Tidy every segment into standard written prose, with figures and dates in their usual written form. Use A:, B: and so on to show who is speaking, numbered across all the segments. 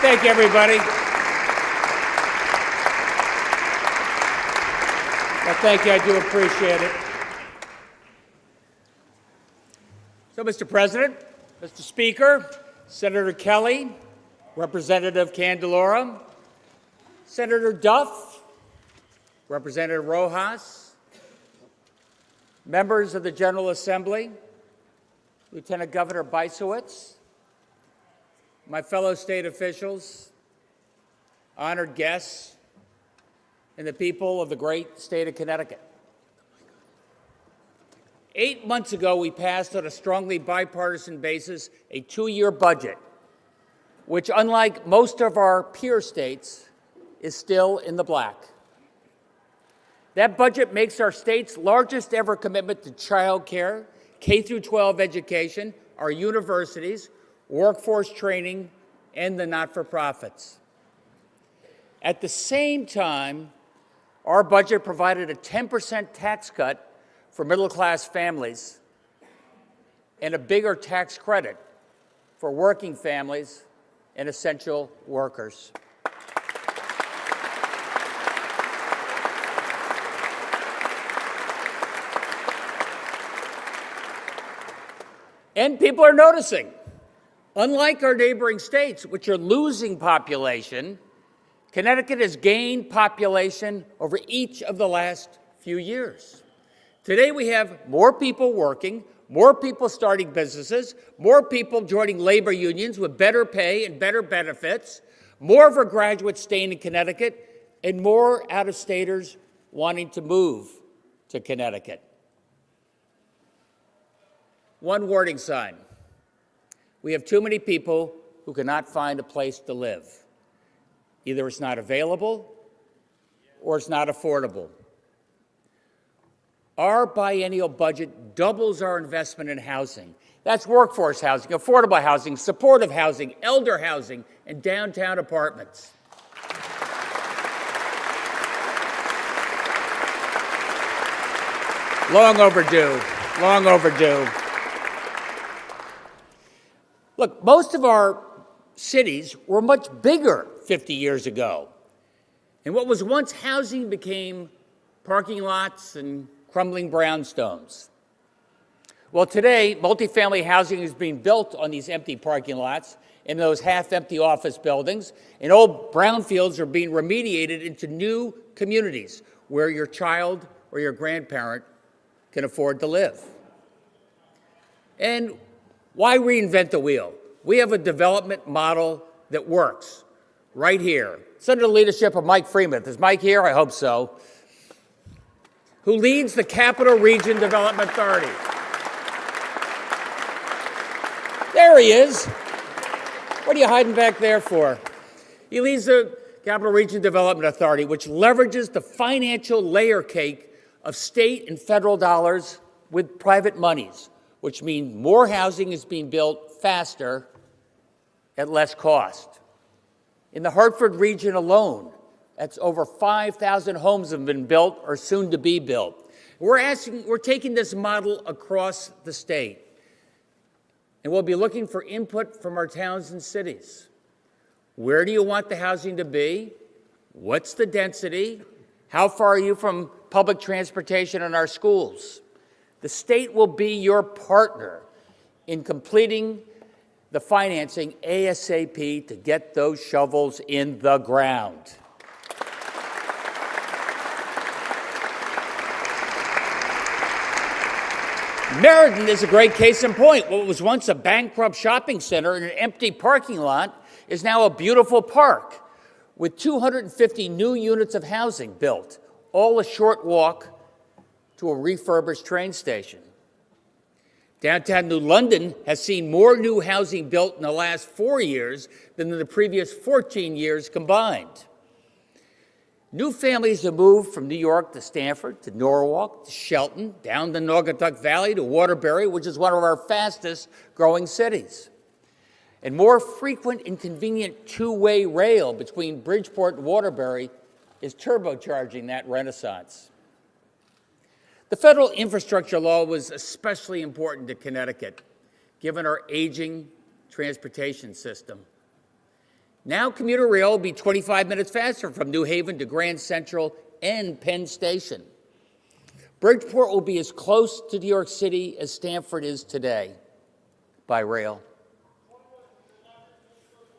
A: Thank you, everybody. Well, thank you. I do appreciate it. So, Mr. President, Mr. Speaker, Senator Kelly, Representative Candelora, Senator Duff, Representative Rojas, members of the General Assembly, Lieutenant Governor Bysowitz, my fellow state officials, honored guests, and the people of the great state of Connecticut. 8 months ago, we passed on a strongly bipartisan basis a 2-year budget, which, unlike most of our peer states, is still in the black. That budget makes our state's largest ever commitment to child care, K-12 education, our universities, workforce training, and the not-for-profits. At the same time, our budget provided a 10% tax cut for middle-class families and a bigger tax credit for working families and essential workers. And people are noticing. Unlike our neighboring states, which are losing population, Connecticut has gained population over each of the last few years. Today we have more people working, more people starting businesses, more people joining labor unions with better pay and better benefits, more of our graduates staying in Connecticut, and more out-of-staters wanting to move to Connecticut. One warning sign. We have too many people who cannot find a place to live. Either it's not available or it's not affordable. Our biennial budget doubles our investment in housing. That's workforce housing, affordable housing, supportive housing, elder housing, and downtown apartments. Long overdue, long overdue. Look, most of our cities were much bigger 50 years ago. And what was once housing became parking lots and crumbling brownstones. Well, today, multifamily housing is being built on these empty parking lots in those half-empty office buildings, and old brownfields are being remediated into new communities where your child or your grandparent can afford to live. And why reinvent the wheel? We have a development model that works right here. It's under the leadership of Mike Freeman. Is Mike here? I hope so. Who leads the Capital Region Development Authority. There he is. What are you hiding back there for? He leads the Capital Region Development Authority, which leverages the financial layer cake of state and federal dollars with private monies, which means more housing is being built faster at less cost. In the Hartford region alone, that's over 5,000 homes have been built or soon to be built. We're taking this model across the state, and we'll be looking for input from our towns and cities. Where do you want the housing to be? What's the density? How far are you from public transportation in our schools? The state will be your partner in completing the financing ASAP to get those shovels in the ground. Meriden is a great case in point. What was once a bankrupt shopping center and an empty parking lot is now a beautiful park with 250 new units of housing built, all a short walk to a refurbished train station. Downtown New London has seen more new housing built in the last 4 years than in the previous 14 years combined. New families have moved from New York to Stamford, to Norwalk, to Shelton, down the Naugatuck Valley to Waterbury, which is one of our fastest growing cities. And more frequent and convenient two-way rail between Bridgeport and Waterbury is turbocharging that renaissance. The federal infrastructure law was especially important to Connecticut, given our aging transportation system. Now commuter rail will be 25 minutes faster from New Haven to Grand Central and Penn Station. Bridgeport will be as close to New York City as Stamford is today by rail.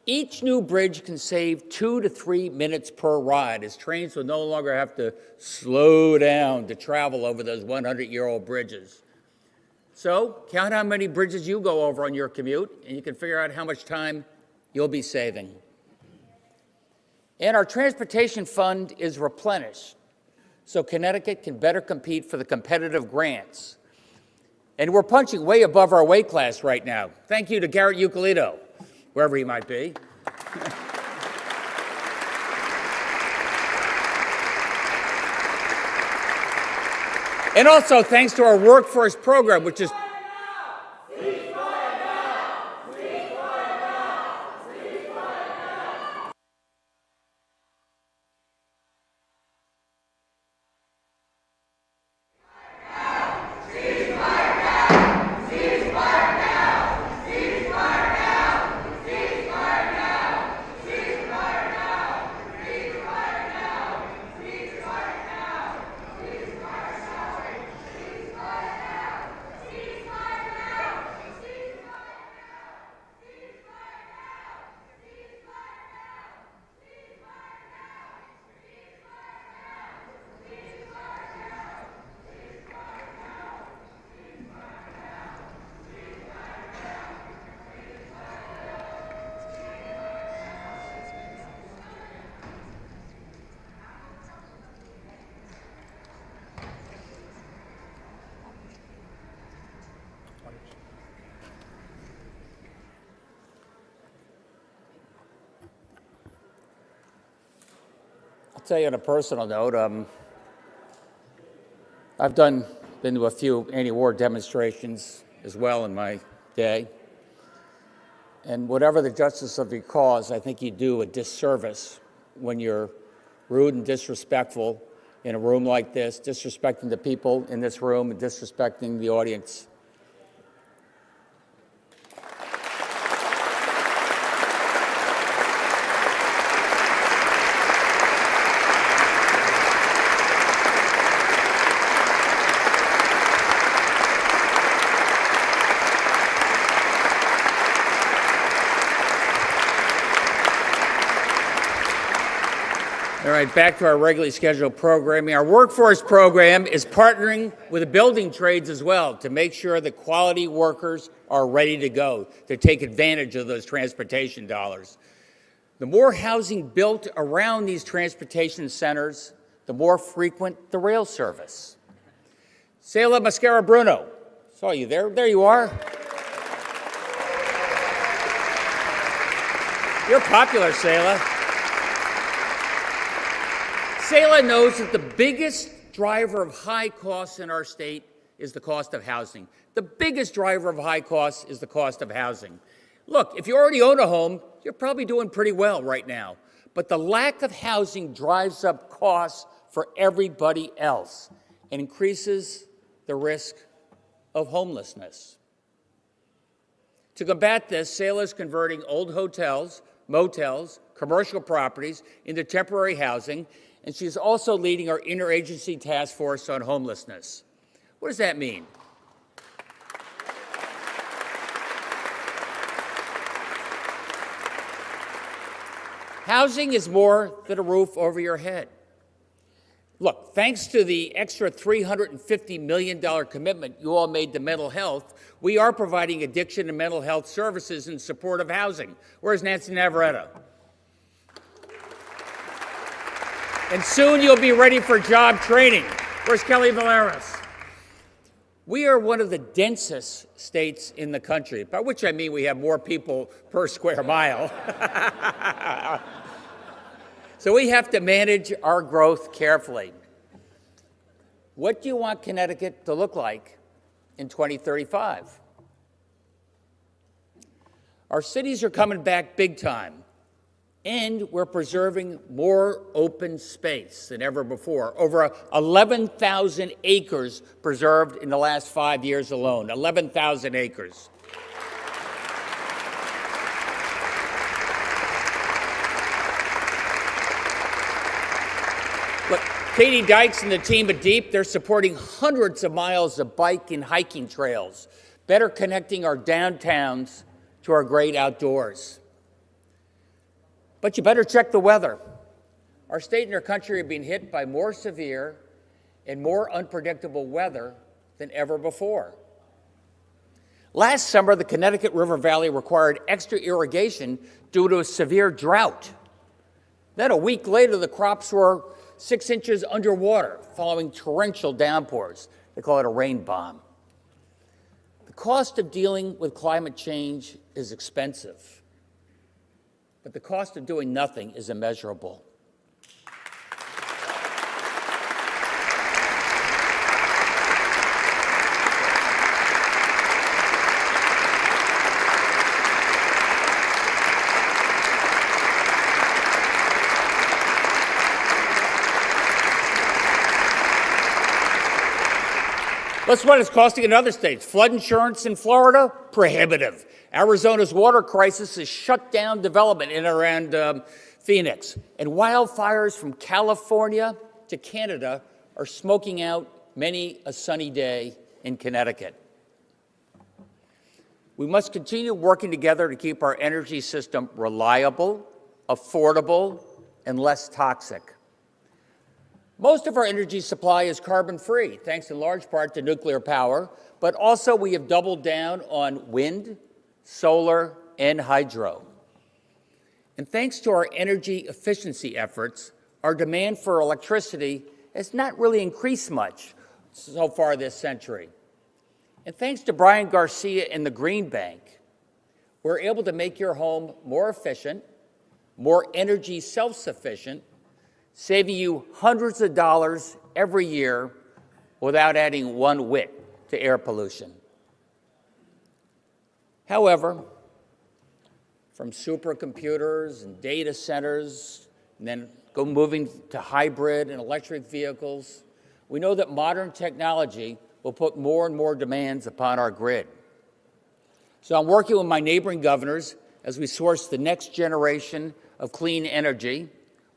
A: Each new bridge can save 2 to 3 minutes per ride, as trains will no longer have to slow down to travel over those 100-year-old bridges. So count how many bridges you go over on your commute, and you can figure out how much time you'll be saving. And our transportation fund is replenished, so Connecticut can better compete for the competitive grants. And we're punching way above our weight class right now. Thank you to Garrett Euclideo, wherever he might be. And also thanks to our workforce program, which is I'll tell you on a personal note, I've been to a few anti-war demonstrations as well in my day. And whatever the justice of your cause, I think you do a disservice when you're rude and disrespectful in a room like this, disrespecting the people in this room and disrespecting the audience. All right, back to our regularly scheduled programming. Our workforce program is partnering with the building trades as well to make sure that quality workers are ready to go to take advantage of those transportation dollars. The more housing built around these transportation centers, the more frequent the rail service. Sela Mascara Bruno, saw you there. There you are. You're popular, Sela. Sela knows that the biggest driver of high costs in our state is the cost of housing. The biggest driver of high costs is the cost of housing. Look, if you already own a home, you're probably doing pretty well right now. But the lack of housing drives up costs for everybody else and increases the risk of homelessness. To combat this, Sela is converting old hotels, motels, commercial properties into temporary housing, and she's also leading our interagency task force on homelessness. What does that mean? Housing is more than a roof over your head. Look, thanks to the extra $350 million commitment you all made to mental health, we are providing addiction and mental health services in support of housing. Where's Nancy Navarrete? And soon you'll be ready for job training. Where's Kelly Valeris? We are one of the densest states in the country, by which I mean we have more people per square mile. So we have to manage our growth carefully. What do you want Connecticut to look like in 2035? Our cities are coming back big time. And we're preserving more open space than ever before. Over 11,000 acres preserved in the last 5 years alone, 11,000 acres. Look, Katie Dykes and the team at DEEP, they're supporting hundreds of miles of bike and hiking trails, better connecting our downtowns to our great outdoors. But you better check the weather. Our state and our country are being hit by more severe and more unpredictable weather than ever before. Last summer, the Connecticut River Valley required extra irrigation due to a severe drought. Then a week later, the crops were 6 inches underwater following torrential downpours. They call it a rain bomb. The cost of dealing with climate change is expensive, but the cost of doing nothing is immeasurable. Let's what it's costing in other states. Flood insurance in Florida, prohibitive. Arizona's water crisis has shut down development in and around Phoenix. And wildfires from California to Canada are smoking out many a sunny day in Connecticut. We must continue working together to keep our energy system reliable, affordable, and less toxic. Most of our energy supply is carbon-free, thanks in large part to nuclear power, but also we have doubled down on wind, solar, and hydro. And thanks to our energy efficiency efforts, our demand for electricity has not really increased much so far this century. And thanks to Brian Garcia and the Green Bank, we're able to make your home more efficient, more energy self-sufficient, saving you hundreds of dollars every year without adding one whit to air pollution. However, from supercomputers and data centers, and then moving to hybrid and electric vehicles, we know that modern technology will put more and more demands upon our grid. So I'm working with my neighboring governors as we source the next generation of clean energy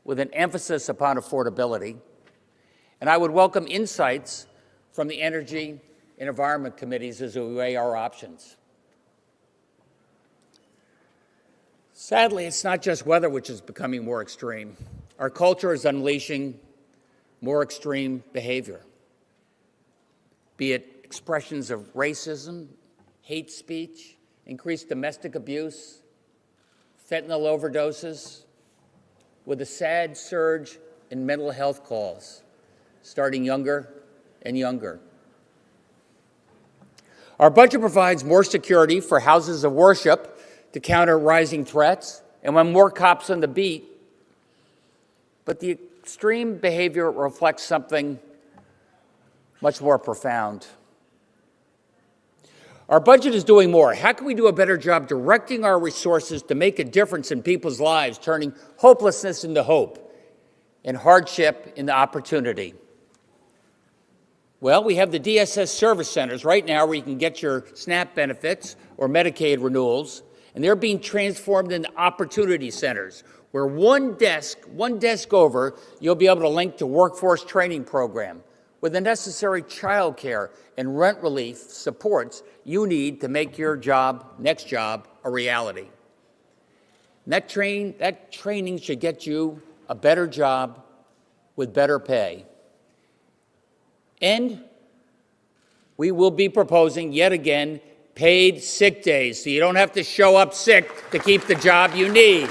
A: with an emphasis upon affordability. And I would welcome insights from the Energy and Environment Committees as we weigh our options. Sadly, it's not just weather which is becoming more extreme. Our culture is unleashing more extreme behavior, be it expressions of racism, hate speech, increased domestic abuse, fentanyl overdoses, with a sad surge in mental health calls, starting younger and younger. Our budget provides more security for houses of worship to counter rising threats and when more cops on the beat, but the extreme behavior reflects something much more profound. Our budget is doing more. How can we do a better job directing our resources to make a difference in people's lives, turning hopelessness into hope and hardship into opportunity? Well, we have the DSS service centers right now where you can get your SNAP benefits or Medicaid renewals, and they're being transformed into opportunity centers where one desk over, you'll be able to link to workforce training program with the necessary child care and rent relief supports you need to make your next job, a reality. And that training should get you a better job with better pay. And we will be proposing, yet again, paid sick days, so you don't have to show up sick to keep the job you need.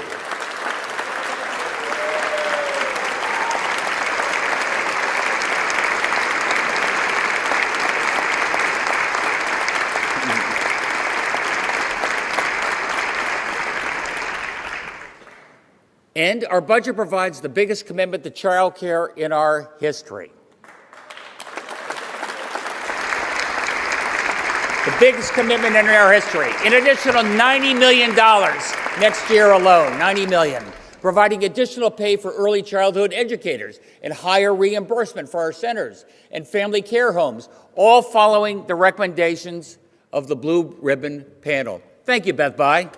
A: And our budget provides the biggest commitment to child care in our history. The biggest commitment in our history. An additional $90 million next year alone, $90 million. Providing additional pay for early childhood educators and higher reimbursement for our centers and family care homes, all following the recommendations of the Blue Ribbon Panel. Thank you, Beth Bai.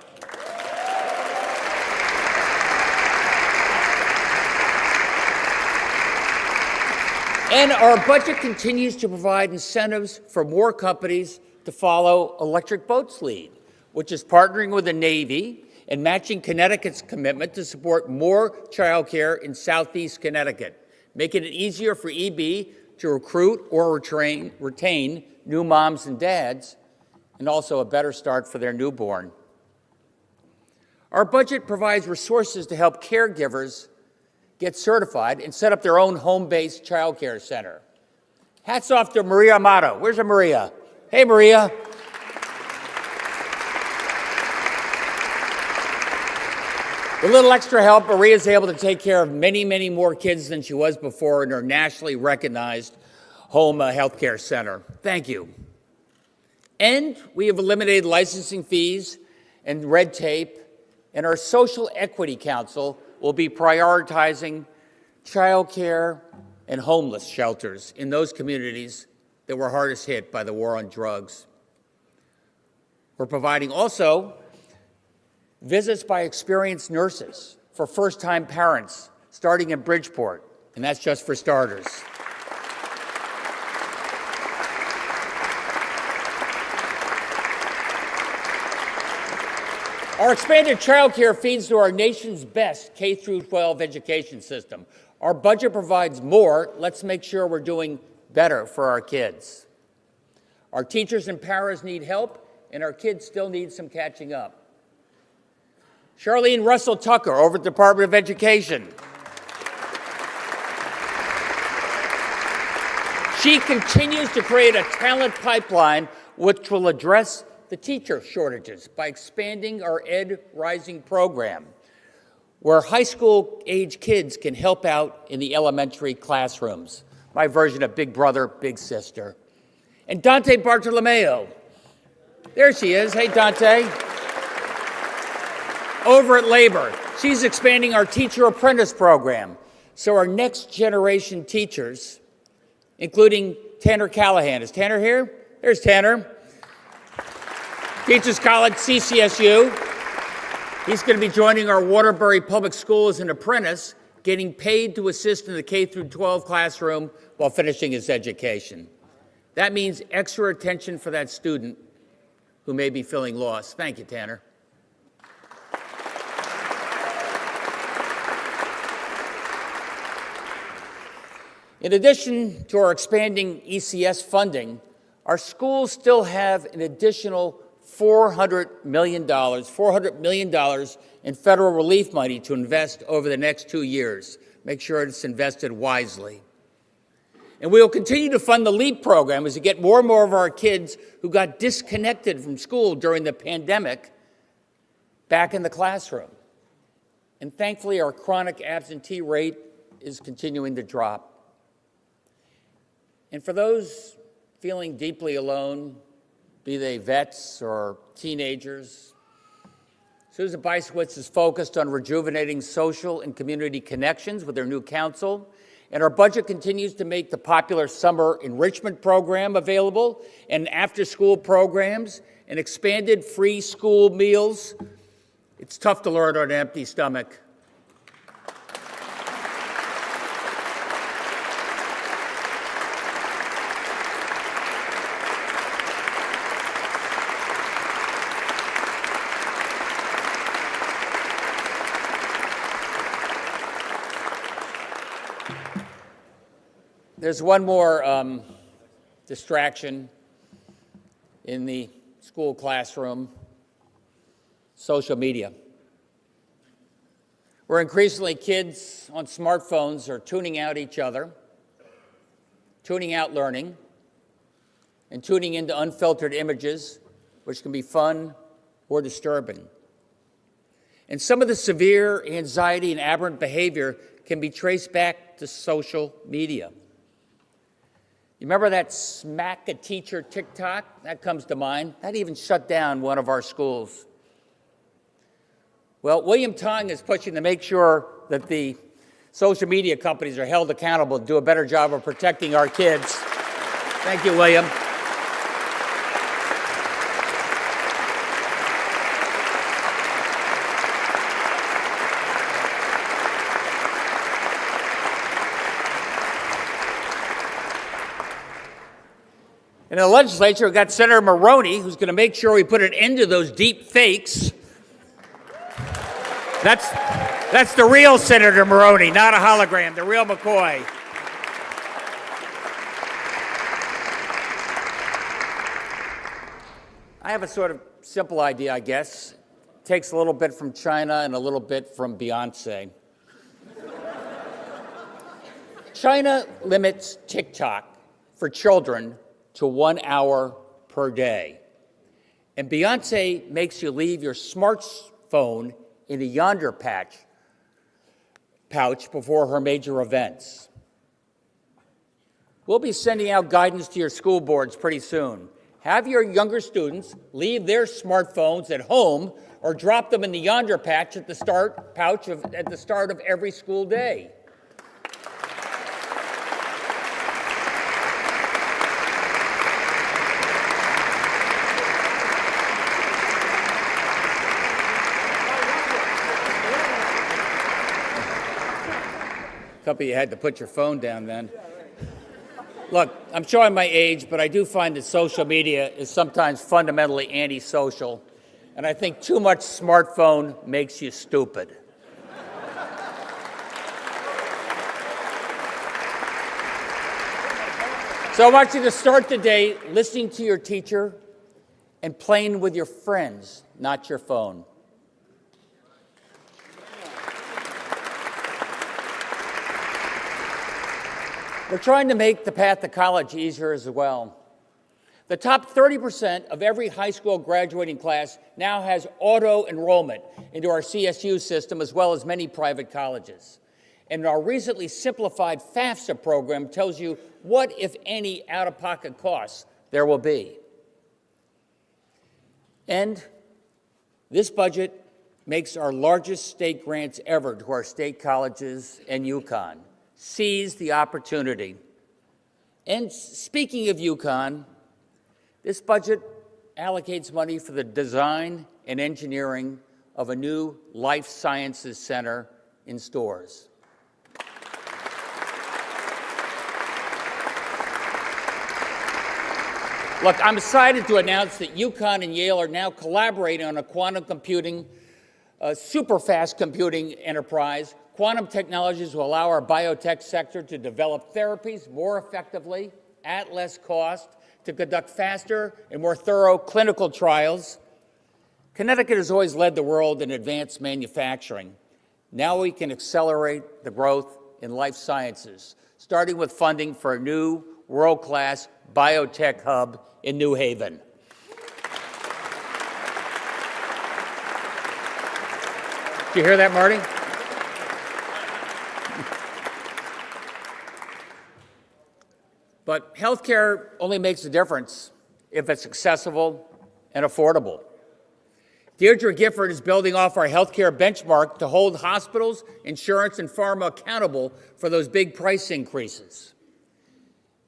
A: And our budget continues to provide incentives for more companies to follow Electric Boat's lead, which is partnering with the Navy and matching Connecticut's commitment to support more childcare in Southeast Connecticut, making it easier for EB to recruit or retain new moms and dads, and also a better start for their newborn. Our budget provides resources to help caregivers get certified and set up their own home-based child care center. Hats off to Maria Amato. Where's Maria? Hey, Maria. With a little extra help, Maria is able to take care of many, many more kids than she was before in her nationally recognized home health care center. Thank you. And we have eliminated licensing fees and red tape, and our Social Equity Council will be prioritizing child care and homeless shelters in those communities that were hardest hit by the war on drugs. We're providing also visits by experienced nurses for first-time parents, starting in Bridgeport, and that's just for starters. Our expanded child care feeds to our nation's best K-12 education system. Our budget provides more. Let's make sure we're doing better for our kids. Our teachers and paras need help, and our kids still need some catching up. Charlene Russell Tucker over at the Department of Education. She continues to create a talent pipeline which will address the teacher shortages by expanding our Ed Rising program, where high school age kids can help out in the elementary classrooms. My version of Big Brother, Big Sister. And Dante Bartolomeo. There she is. Hey, Dante. Over at Labor, she's expanding our teacher apprentice program. So our next generation teachers, including Tanner Callahan. Is Tanner here? There's Tanner. Teachers College, CCSU. He's going to be joining our Waterbury Public School as an apprentice, getting paid to assist in the K-12 classroom while finishing his education. That means extra attention for that student who may be feeling lost. Thank you, Tanner. In addition to our expanding ECS funding, our schools still have an additional $400 million in federal relief money to invest over the next 2 years. Make sure it's invested wisely. And we will continue to fund the LEAP program as we get more and more of our kids who got disconnected from school during the pandemic back in the classroom. And thankfully, our chronic absentee rate is continuing to drop. And for those feeling deeply alone, be they vets or teenagers, Susan Beiswitz is focused on rejuvenating social and community connections with her new council, and our budget continues to make the popular summer enrichment program available, and after-school programs, and expanded free school meals. It's tough to learn on an empty stomach. There's one more distraction in the school classroom: social media. Where increasingly kids on smartphones are tuning out each other, tuning out learning, and tuning into unfiltered images, which can be fun or disturbing. And some of the severe anxiety and aberrant behavior can be traced back to social media. You remember that smack a teacher TikTok? That comes to mind. That even shut down one of our schools. Well, William Tong is pushing to make sure that the social media companies are held accountable to do a better job of protecting our kids. Thank you, William. In the legislature, we've got Senator Maroney, who's going to make sure we put an end to those deep fakes. That's the real Senator Maroney, not a hologram, the real McCoy. I have a sort of simple idea, I guess. It takes a little bit from China and a little bit from Beyonce. China limits TikTok for children to 1 hour per day. And Beyonce makes you leave your smartphone in a yonder pouch before her major events. We'll be sending out guidance to your school boards pretty soon. Have your younger students leave their smartphones at home or drop them in the yonder pouch at the start of every school day. Couple you had to put your phone down then. Look, I'm showing my age, but I do find that social media is sometimes fundamentally antisocial, and I think too much smartphone makes you stupid. So I want you to start the day listening to your teacher and playing with your friends, not your phone. We're trying to make the path to college easier as well. The top 30% of every high school graduating class now has auto enrollment into our CSU system, as well as many private colleges. And our recently simplified FAFSA program tells you what, if any, out-of-pocket costs there will be. And this budget makes our largest state grants ever to our state colleges and UConn. Seize the opportunity. And speaking of UConn, this budget allocates money for the design and engineering of a new life sciences center in Stores. Look, I'm excited to announce that UConn and Yale are now collaborating on a quantum computing, super fast computing enterprise. Quantum technologies will allow our biotech sector to develop therapies more effectively, at less cost, to conduct faster and more thorough clinical trials. Connecticut has always led the world in advanced manufacturing. Now we can accelerate the growth in life sciences, starting with funding for a new world-class biotech hub in New Haven. Did you hear that, Marty? But healthcare only makes a difference if it's accessible and affordable. Deirdre Gifford is building off our healthcare benchmark to hold hospitals, insurance, and pharma accountable for those big price increases.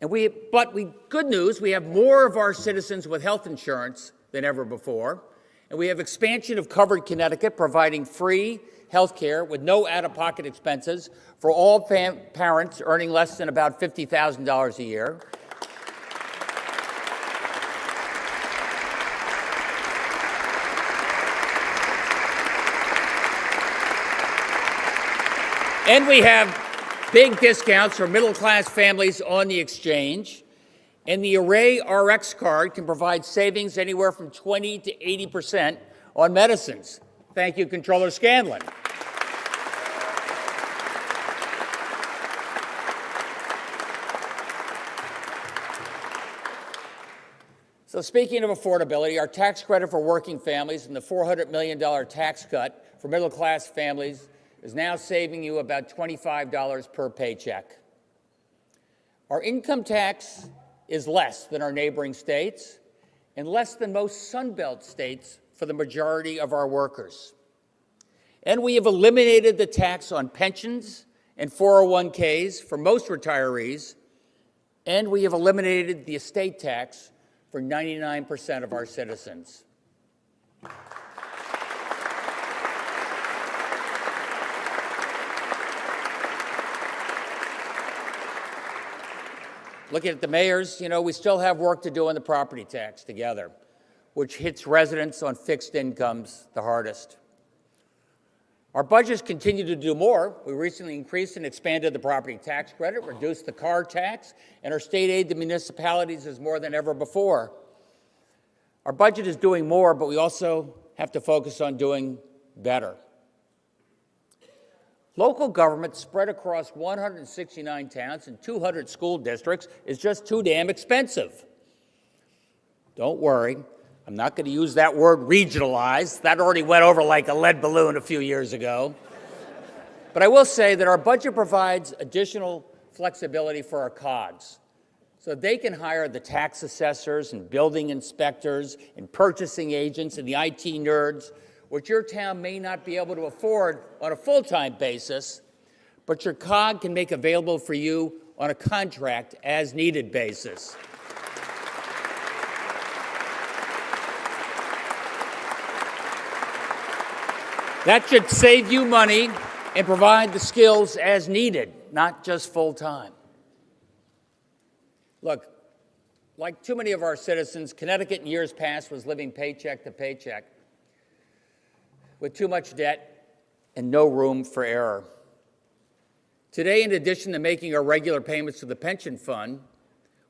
A: Good news, we have more of our citizens with health insurance than ever before, and we have expansion of Covered Connecticut, providing free health care with no out-of-pocket expenses for all parents earning less than about $50,000 a year. And we have big discounts for middle-class families on the exchange. And the Array RX card can provide savings anywhere from 20 to 80% on medicines. Thank you, Comptroller Scanlon. So speaking of affordability, our tax credit for working families and the $400 million tax cut for middle-class families is now saving you about $25 per paycheck. Our income tax is less than our neighboring states and less than most Sunbelt states for the majority of our workers. And we have eliminated the tax on pensions and 401ks for most retirees, and we have eliminated the estate tax for 99% of our citizens. Looking at the mayors, we still have work to do on the property tax together, which hits residents on fixed incomes the hardest. Our budgets continue to do more. We recently increased and expanded the property tax credit, reduced the car tax, and our state aid to municipalities is more than ever before. Our budget is doing more, but we also have to focus on doing better. Local government spread across 169 towns and 200 school districts is just too damn expensive. Don't worry, I'm not going to use that word regionalized. That already went over like a lead balloon a few years ago. But I will say that our budget provides additional flexibility for our COGS, so they can hire the tax assessors and building inspectors and purchasing agents and the IT nerds, which your town may not be able to afford on a full-time basis, but your COG can make available for you on a contract as needed basis. That should save you money and provide the skills as needed, not just full-time. Look, like too many of our citizens, Connecticut in years past was living paycheck to paycheck with too much debt and no room for error. Today, in addition to making our regular payments to the pension fund,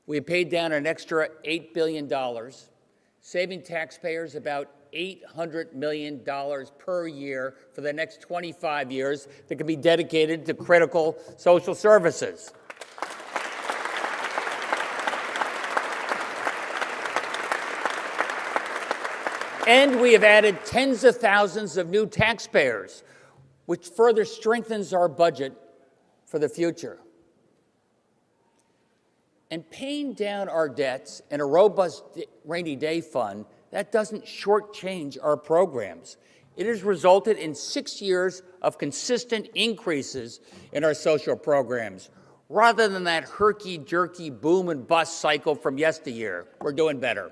A: we have paid down an extra $8 billion, saving taxpayers about $800 million per year for the next 25 years that can be dedicated to critical social services. And we have added tens of thousands of new taxpayers, which further strengthens our budget for the future. And paying down our debts and a robust rainy day fund, that doesn't shortchange our programs. It has resulted in 6 years of consistent increases in our social programs, rather than that herky-jerky boom and bust cycle from yesteryear. We're doing better.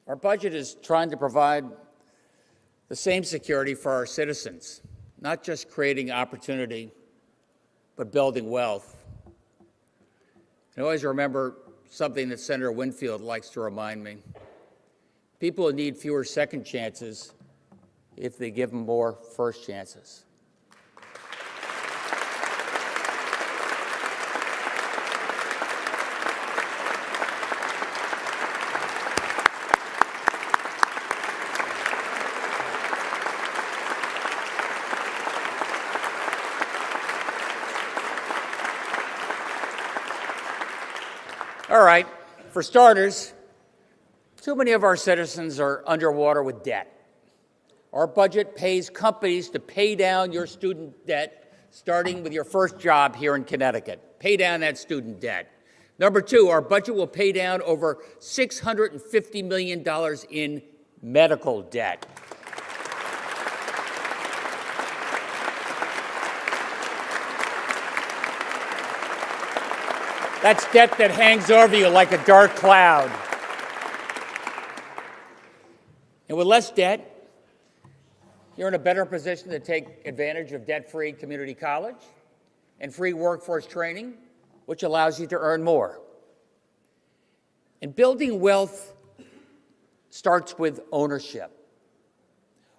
A: Our budget is trying to provide the same security for our citizens, not just creating opportunity, but building wealth. I always remember something that Senator Winfield likes to remind me. People need fewer second chances if they give them more first chances. All right, for starters, too many of our citizens are underwater with debt. Our budget pays companies to pay down your student debt, starting with your first job here in Connecticut. Pay down that student debt. Number two, our budget will pay down over $650 million in medical debt. That's debt that hangs over you like a dark cloud. And with less debt, you're in a better position to take advantage of debt-free community college and free workforce training, which allows you to earn more. And building wealth starts with ownership.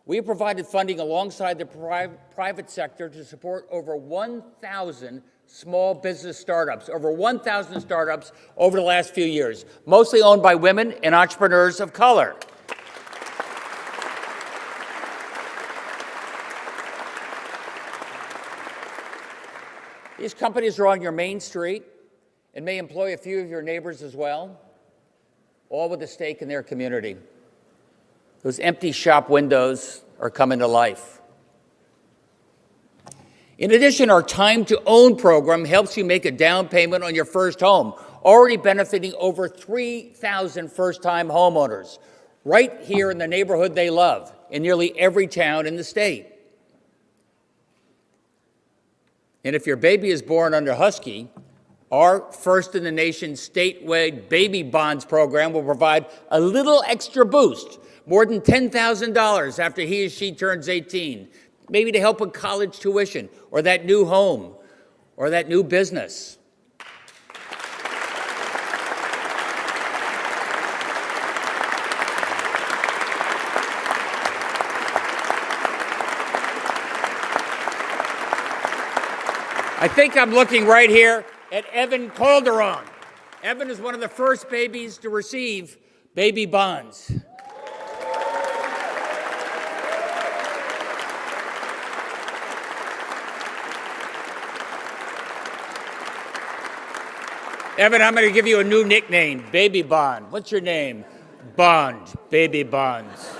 A: We have provided funding alongside the private sector to support over 1,000 small business startups, over 1,000 startups over the last few years, mostly owned by women and entrepreneurs of color. These companies are on your main street and may employ a few of your neighbors as well, all with a stake in their community. Those empty shop windows are coming to life. In addition, our Time to Own program helps you make a down payment on your first home, already benefiting over 3,000 first-time homeowners, right here in the neighborhood they love, in nearly every town in the state. And if your baby is born under Husky, our first-in-the-nation statewide baby bonds program will provide a little extra boost more than $10,000 after he or she turns 18, maybe to help with college tuition or that new home or that new business. I think I'm looking right here at Evan Calderon. Evan is one of the first babies to receive baby bonds. Evan, I'm going to give you a new nickname, Baby Bond. What's your name? Bond, Baby Bonds.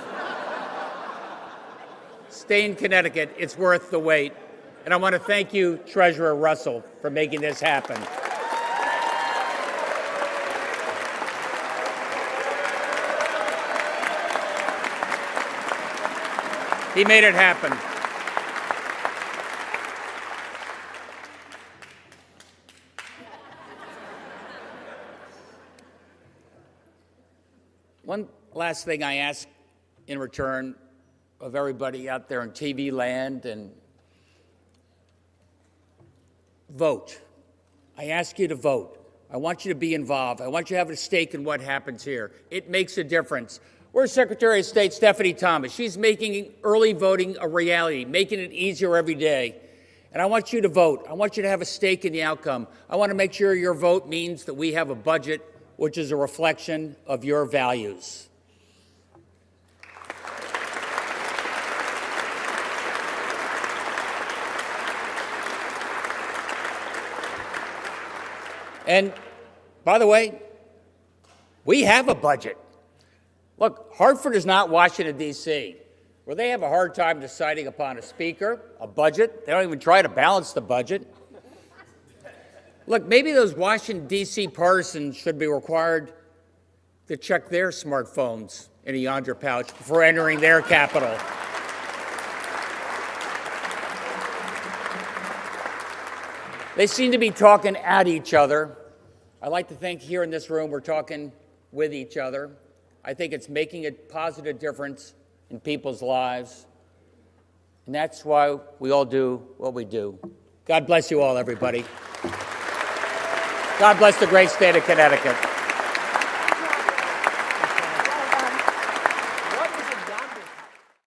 A: Stay in Connecticut. It's worth the wait. And I want to thank you, Treasurer Russell, for making this happen. He made it happen. One last thing I ask in return of everybody out there in TV land, and vote. I ask you to vote. I want you to be involved. I want you to have a stake in what happens here. It makes a difference. Where's Secretary of State Stephanie Thomas? She's making early voting a reality, making it easier every day. And I want you to vote. I want you to have a stake in the outcome. I want to make sure your vote means that we have a budget which is a reflection of your values. And by the way, we have a budget. Look, Hartford is not Washington, D.C., where they have a hard time deciding upon a speaker, a budget. They don't even try to balance the budget. Look, maybe those Washington, D.C. partisans should be required to check their smartphones in a yonder pouch before entering their capital. They seem to be talking at each other. I like to think here in this room we're talking with each other. I think it's making a positive difference in people's lives. And that's why we all do what we do. God bless you all, everybody. God bless the great state of Connecticut.